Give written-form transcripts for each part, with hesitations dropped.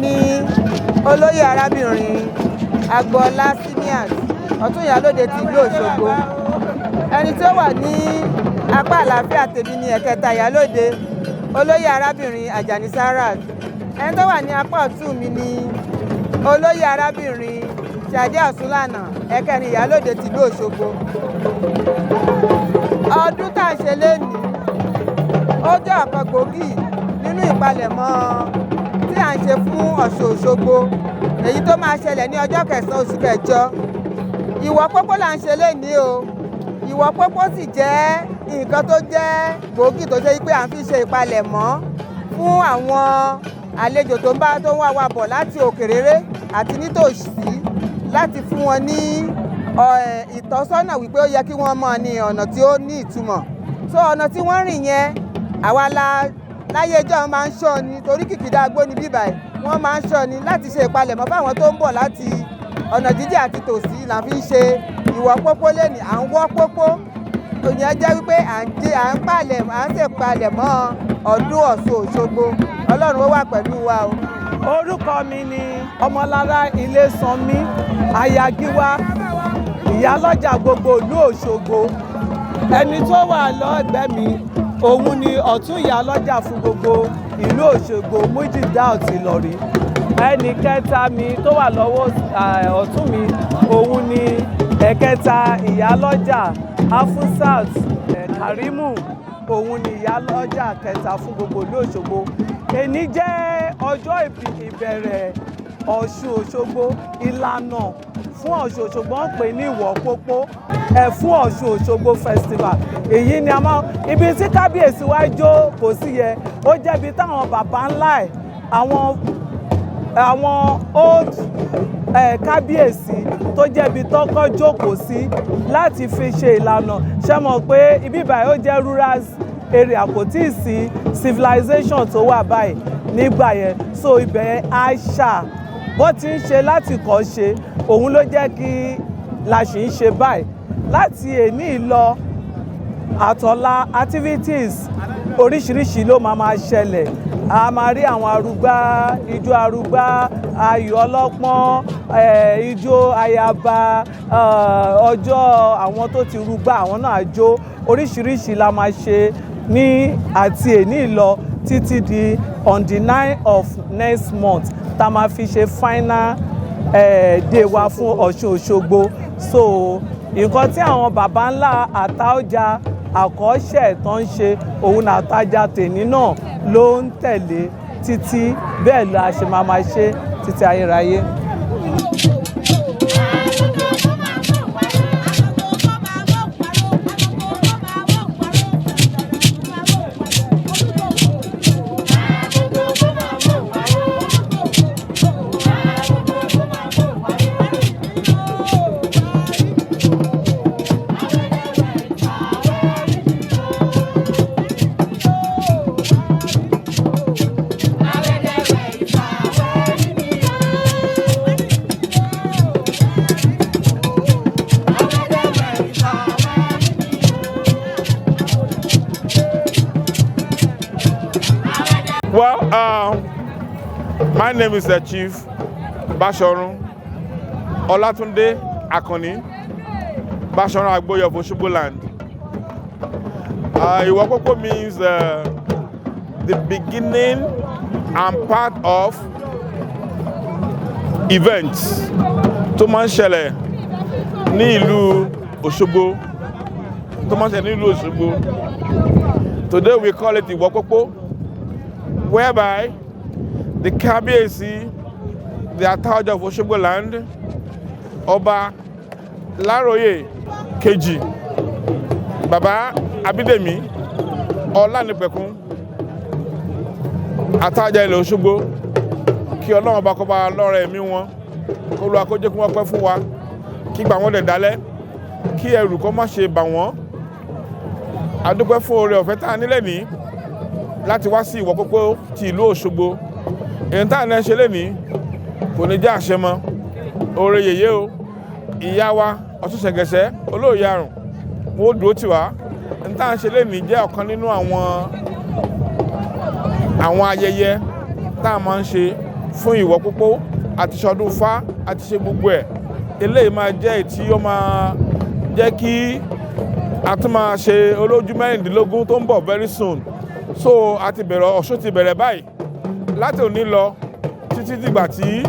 ni olóyè arábìnrin Agboola Simiat ọ̀tún ìyálóde ti ìlú Òṣogbo. Ẹni tí ó wà ní apá àlàáfíà tèmi ni ẹ̀kẹta ìyálóde olóyè arábìnrin Àjàní Sarat. Ẹni tó wà ní apá ọ̀tún mi ni olóyè arábìnrin Ṣàdé Àsúnlànà ẹ̀kẹrin ìyálóde ti ìlú Òṣogbo. Ọdún tá a ṣe lénìí ó jẹ́ ọ̀kan gbòógì nínú ìpalẹ̀mọ́ tí à ń ṣe fún Ọ̀ṣun-Òṣogbo èyí tó máa ṣẹlẹ̀ ní ọjọ́ 9 oṣù kẹjọ. Ìwọ̀pópó là ń ṣe lénìí o. Ìwọ̀pópó sì jẹ́ nǹkan tó jẹ́ gbòógì tó ṣe pé à ń fi ṣe ìpalẹ̀mọ́ fún àwọn àlejò tó ń wá wa bọ̀ láti òkèrèrè àti nítòsí láti fún wọn ní ìtọ́sọ́nà wípé ó yẹ kí wọ́n mọ̀ ní ọ̀nà tí ó ní ìtumọ̀. So ọ̀nà tí wọ́n rìn yẹn àwa láyé ẹjọ́ máa ń ṣọ́ ni torí kìkìdá agbóni bíbáyìí wọ́n máa ń ṣọ́ ni láti ṣe ìpalẹ̀mọ́ fáwọn tó ń bọ̀ láti ọ̀nà jíjìn àti tòsí là fi ń ṣe ìwọ̀pópó lẹ́nìí. À ń wọ́ pópó ìyẹn jẹ́ wípé à ń ṣèpalẹ̀mọ́ ọdún Ọ̀ṣun-Òṣogbo. Ọlọ́run ó wà pẹ̀lú wa o. Orúkọ mi ni Ọmọlára Ilésanmí Ayagiwa, ìyálọ́jà gbogbo ìlú Òṣogbo. Ẹni tó wà lọ́gbẹ̀ẹ́ mi òun ni ọ̀tún ìyálọ́jà fún gbogbo ìlú Òṣogbo Mujidat Ìlọ̀rí. Ẹni kẹta mi tó wà lọ́wọ́ ọ̀tún mi òun ni ẹ̀kẹta ìyálọ́jà Afusat Karimu, òun ni ìyálọ́jà kẹta fún gbogbo ìlú Òṣogbo. Èní jẹ́ ọjọ́ ìbẹ̀rẹ̀ Ọ̀ṣun-Òṣogbo. Ìlànà fún Ọ̀ṣun-Òṣogbo ń pè ní Ìwọ̀pópó fún Ọ̀ṣun-Òṣogbo Festival. Èyí ni a máa ibi tí kábíyèsí wa jókòó sí yẹ ó jẹ́ ibi táwọn bàbá ńlá ẹ̀ àwọn old kábíyèsí tó jẹ́ ibi tọ́kọ́ jókòó sí láti fi ṣe ìlànà. Ṣé mọ̀ pé ibi báyìí ó jẹ́ rural area, kò tí ì sí civilization tó wà báyìí nígbà yẹn. So ibẹ̀ àṣà bó ti ń ṣe láti kọ́ ṣe òun ló jẹ́ kí la ṣì ń ṣe báyìí. Láti èní lọ àtọ̀la activities oríṣiríṣi ló máa ṣẹlẹ̀. A máa rí àwọn arúgbá, ijó arúgbá, ayò ọlọ́pọ́n, ijó ayaba, ọjọ́ àwọn tó ti rúgbá àwọn náà jó. Oríṣiríṣi la máa ṣe ní àti èní lọ títí di on the 9 of next month tá máa fi ṣe final day wa fún Ọ̀ṣun-Òṣogbo. So nǹkan tí àwọn baba ńlá àtaọ́jà àkọ́ṣẹ́ tó ń ṣe òun àtajà tèní náà ló ń tẹ̀lé títí bẹ́ẹ̀ la ṣe máa ṣe títí ayérayé. Well, my name is the Chief Bashorun Olatunde Akoni, Bashorun Agboye of Osogbo land. Iwopopo means the beginning and part of events tó máa ń ṣẹlẹ̀ ní ìlú Òṣogbo. Today we call it Iwopopo, whereby the Kábíyèsí, the Ataoja of Osogbo land, Ọba Láróyè Kejì, Baba Abídèmí Ọlánìpẹ̀kún, Ataoja ilẹ̀ Òṣogbo, kí Ọlọ́run bá kó bá lọ́rọ̀ ẹ̀mí wọn, kó Olúwa kó jẹ́ kí wọ́n pẹ́ fún wa, kí gbà wọ́n dẹ̀ dálẹ̀, kí ẹrù kó má ṣe bà wọ́n. A dúpẹ́ fún oore ọ̀fẹ́ tá a nílẹ̀ ní láti wá sí Ìwọ̀pópó ti ìlú Òṣogbo. Èyí tá a náà ṣe lénìí kò ní jẹ́ àṣẹ mọ́. Oore yèyé o, ìyá wa Ọ̀tún Ṣẹ̀gẹ̀ṣẹ̀ olóòyè àrùn, wọ́n dúró tì wá. Èyí tá a ṣe lénìí jẹ́ ọ̀kan nínú àwọn ayẹyẹ tá a máa ń ṣe fún Ìwọ̀pópó àti ṣọdún Ifá àti ṣe gbogbo ẹ̀. Eléyìí máa jẹ́ èyí tí ó máa jẹ́ kí a tún máa ṣe olójú mẹ́rìndínlógún tó ń bọ̀ very soon. So a ti bẹ̀rẹ̀, Ọ̀ṣun ti bẹ̀rẹ̀ báyìí láti òní lọ títí dìgbà tí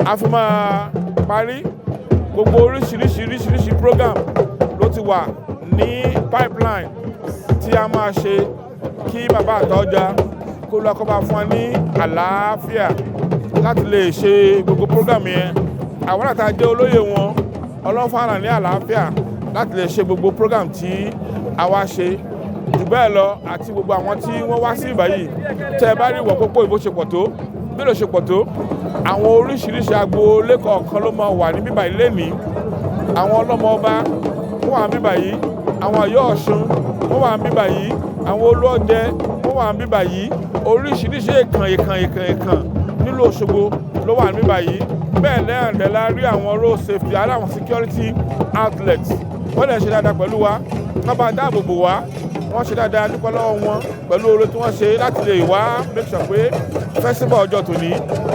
a fi máa parí. Gbogbo oríṣiríṣi program ló ti wà ní pipeline tí a máa ṣe kí bàbá àtọ́jà kó lọ kó bá fún wa ní àlàáfíà láti lè ṣe gbogbo program yẹn. Àwọn àti àjẹ́ olóyè wọn ọlọ́fààrà ní àlàáfíà láti lè ṣe gbogbo program tí a wá ṣe. Jù bẹ́ẹ̀ lọ àti gbogbo àwọn tí wọ́n wá sí ìbáyìí tẹ́ ẹ bá rí Ìwọ̀pópó ìbò ṣe pọ̀ tó bí ló ṣe pọ̀ tó. Àwọn oríṣiríṣi agboolé kọ̀ọ̀kan ló máa wà ní bíbá ilé ní. Àwọn ọlọ́mọ ọba wọ́n wà ní bíbá yìí, àwọn Ọ̀yọ́ Ọ̀ṣun wọ́n wà ní bíbá yìí, àwọn olóòjẹ wọ́n wà ní bíbá yìí. Oríṣiríṣi ìkàn nílùú Òṣogbo ló wà ní bíbá yìí. Bẹ́ẹ̀ lẹ́yìn la rí àwọn road safety aláwọn security outlets wọ́n lè ṣe dáadáa pẹ̀lú wa, wọ́n bá dáàbò bò wá, wọ́n ṣe dáadáa dúpẹ́ lọ́wọ́ wọn pẹ̀lú oore tí wọ́n ṣe láti lè wá make sure pé festival ọjọ́ tòní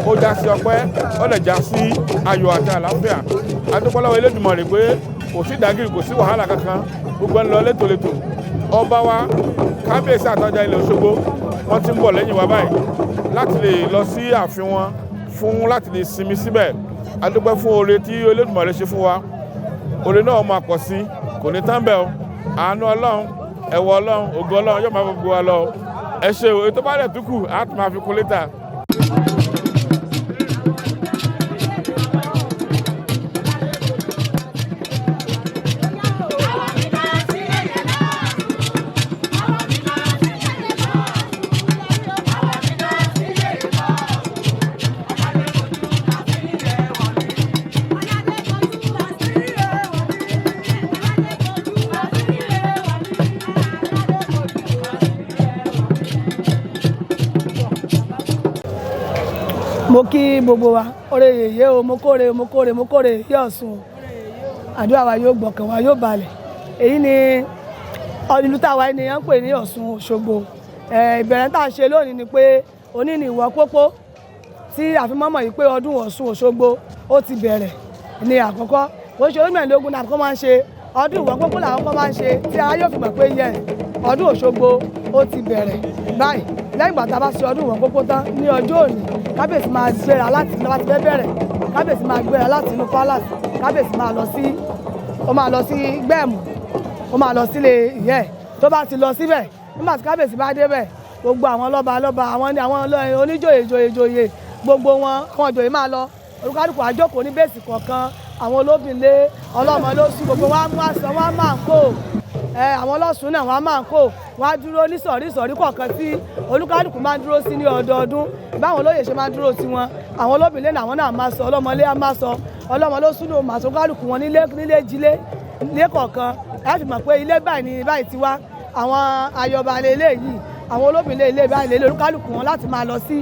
ó já sí ọpẹ́, ó lè já sí ayọ̀ àti àlàáfíà. A dúpẹ́ lọ́wọ́ Elédùmarè pé kò sí ìdágìrì, kò sí wàhálà kankan, gbogbo ń lọ létòlétò. Ọba wa kábíyèsí àtọ́jà ilẹ̀ Òṣogbo wọ́n ti ń bọ̀ lẹ́yìn wa báyìí láti lè lọ sí ààfin wọn fún láti lè sinmi síbẹ̀. A dúpẹ́ fún oore tí Elédùmarè ṣe fún wa. Oore náà máa pọ̀ sí, kò ní tán bẹ́ẹ̀ o. Àánú Ọlọ́run, ẹ̀wọ̀ Ọlọ́run, ògo Ọlọ́run yóò máa gbogbo wa lọ. Ẹ ṣé o, ètò bá dẹ̀ tún kù á tún máa fi kún létà. Mo kí gbogbo wa ore yèyé o, mo kóre yé Ọ̀ṣun. Àdúrà wa yóò gbọ̀kàn wa yóò balẹ̀. Èyí ni ìlú táwa ni wọ́n ń pè ní Ọ̀sun-Osogbo. Ìbẹ̀rẹ̀ tá a ṣe lónìí ni pé òní ni Ìwọ̀pópó tí a fi mọ̀ yìí pé ọdún Ọ̀sun-Osogbo ó ti bẹ̀rẹ̀ ní àkọ́kọ́. Ó ṣe orílẹ̀-èdè náà kọ́ máa ń ṣe ọdún Ìwọ̀pópó làwọn kọ́ máa ń ṣe tí a yóò fi mọ̀ pé yẹ ọdún Òṣogbo ó ti bẹ̀rẹ̀ báyìí. Lẹ́yìn ìgbà tá a bá ṣe ọdún Ìwọ̀pópó tán ní ọjọ́ òní, kábíyèsí máa gbéra láti lọ́wọ́ ti fẹ́ bẹ̀rẹ̀, kábíyèsí máa gbéra láti inú palace, kábíyèsí máa lọ sí gbẹ̀mù, ó máa lọ sílé ìyẹ́ ẹ̀. Tó bá ti lọ síbẹ̀, nígbà tí kábíyèsí bá débẹ̀, gbogbo àwọn lọ́ba àwọn oníjòyè gbogbo wọn àwọn ìjòyè máa lọ, olúkálùkù àjókòó ní bẹ́ẹ̀sì kọ̀ọ̀kan, àwọn olóbìnlé ọlọ́mọ lóṣù gbogbo wọn á mú àṣọ, wọn á máa ń kó àwọn ọlọ́sùn náà wọn á máa ń kó, wọn á dúró ní sọ̀rí kọ̀ọ̀kan tí olúkálùkù máa ń dúró sí ní ọdọọdún. Báwọn olóyè ṣe máa ń dúró sí wọn, àwọn olóbìnlé náà wọn náà máa sọ, ọlọ́mọlé á máa sọ, ọlọ́mọ lóṣù náà máa sọ kálùkù wọn nílé jílé ilé kọ̀ọ̀kan. Ẹ fi mọ̀ pé ilé báyìí ni báyìí ti wá, àwọn ayọba lélẹ̀ yìí, àwọn olóbìnlé ilé báyìí lélẹ̀ olúkálùkù wọn láti máa lọ sí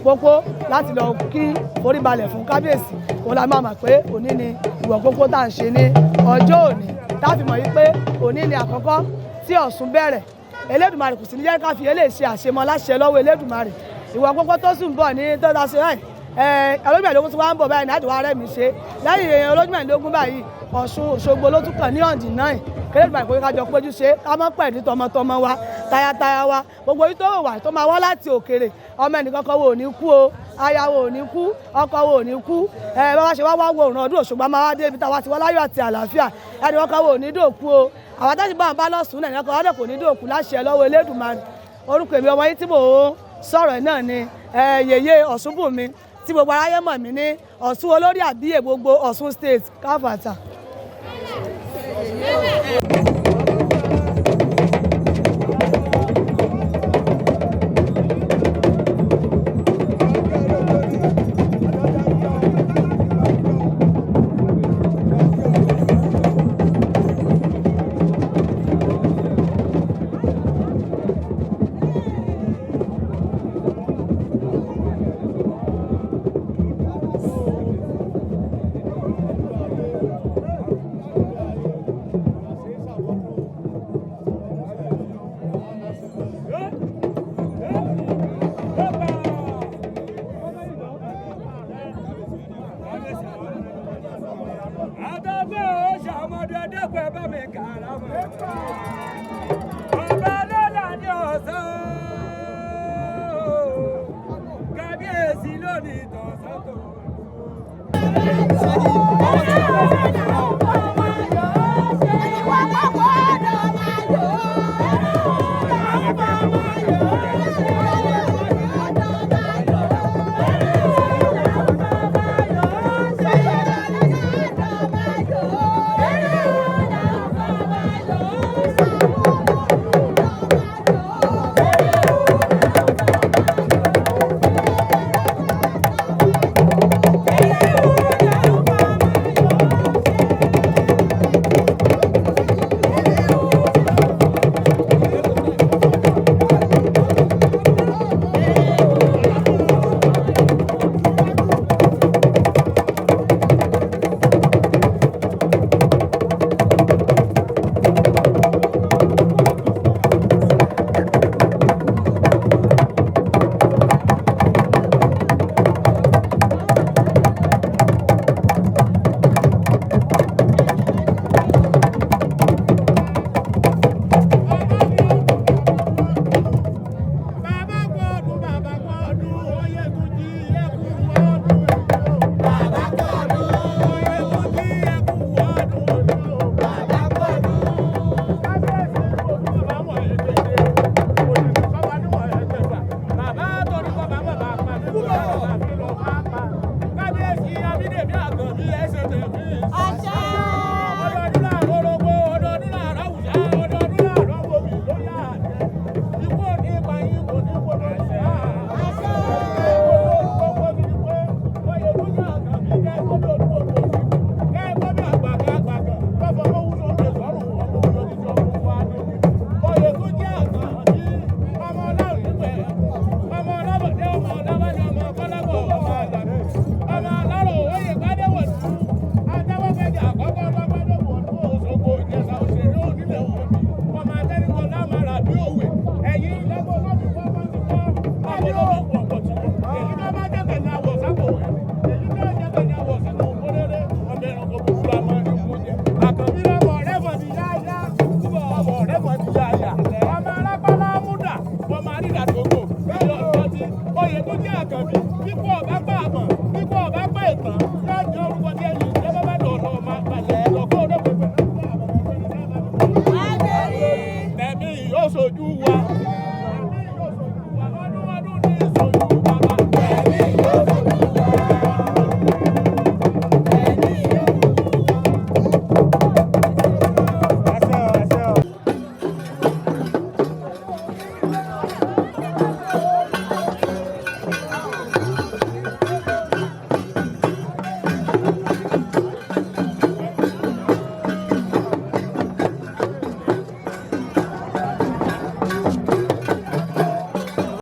pópó láti lọ kí orí balẹ̀ fún kábíyèsí. Òun la máa mọ̀ pé òní ni Ìwọ̀pópó tá à ń ṣe ní ọjọ́ òní, láti mọ̀ yìí pé òní ni àkọ́kọ́ tí Ọ̀ṣun bẹ̀rẹ̀. Elédùmarè kò sí ní jẹ́ ká fi eléyìí ṣe àṣemọ láṣẹ lọ́wọ́ Elédùmarè. Ìwọ̀pópó tó sùn bọ̀ ní tọ́ta ṣe olójúmẹ̀lógún tí wọ́n ń bọ̀ báyìí ní àdúrà rẹ̀ mi ṣe lẹ́yìn olójúmẹ̀lógún báyìí Ọ̀ṣun-Òṣogbo ló tún kàn ní ọ̀dì náà. Kẹ́lẹ́dùmarè kò ní ká jọ péjú ṣe ká mọ́ pẹ̀lú tọmọtọmọ wa tayátayá wa, gbogbo yìí tó wà tó máa wá láti òkèrè, ọmọ ẹnìkan kan wo ò ní kú o, aya wo ò ní kú, ọkọ wo ò ní kú. Bàbá ṣe wá wo òrùn ọdún Òṣogbo máa wá dé ibi táwa ti wá láyọ̀ àti àlàáfíà, ẹnì kan wo ò ní dòkú o. Àwọn táṣì bá ń bá lọ́sùn náà ẹnìkan ọdẹ kò ní dòkú láṣẹ lọ́wọ́ Elédùmarè. Orúkọ èmi ọmọ yìí tí mò ń sọ̀rọ̀ náà ni yèyé Ọ̀ṣunbùnmi tí gbogbo aráyé mọ̀ mí ní Ọ̀ṣun olórí àbíyè gbogbo Ọ̀ṣun state káfàtà. dẹ́kun ẹ bá mi kàrà mọ́. Ọba lọ́la ní ọ̀sán. Kábíyèsí lónìí tọ̀sán tó.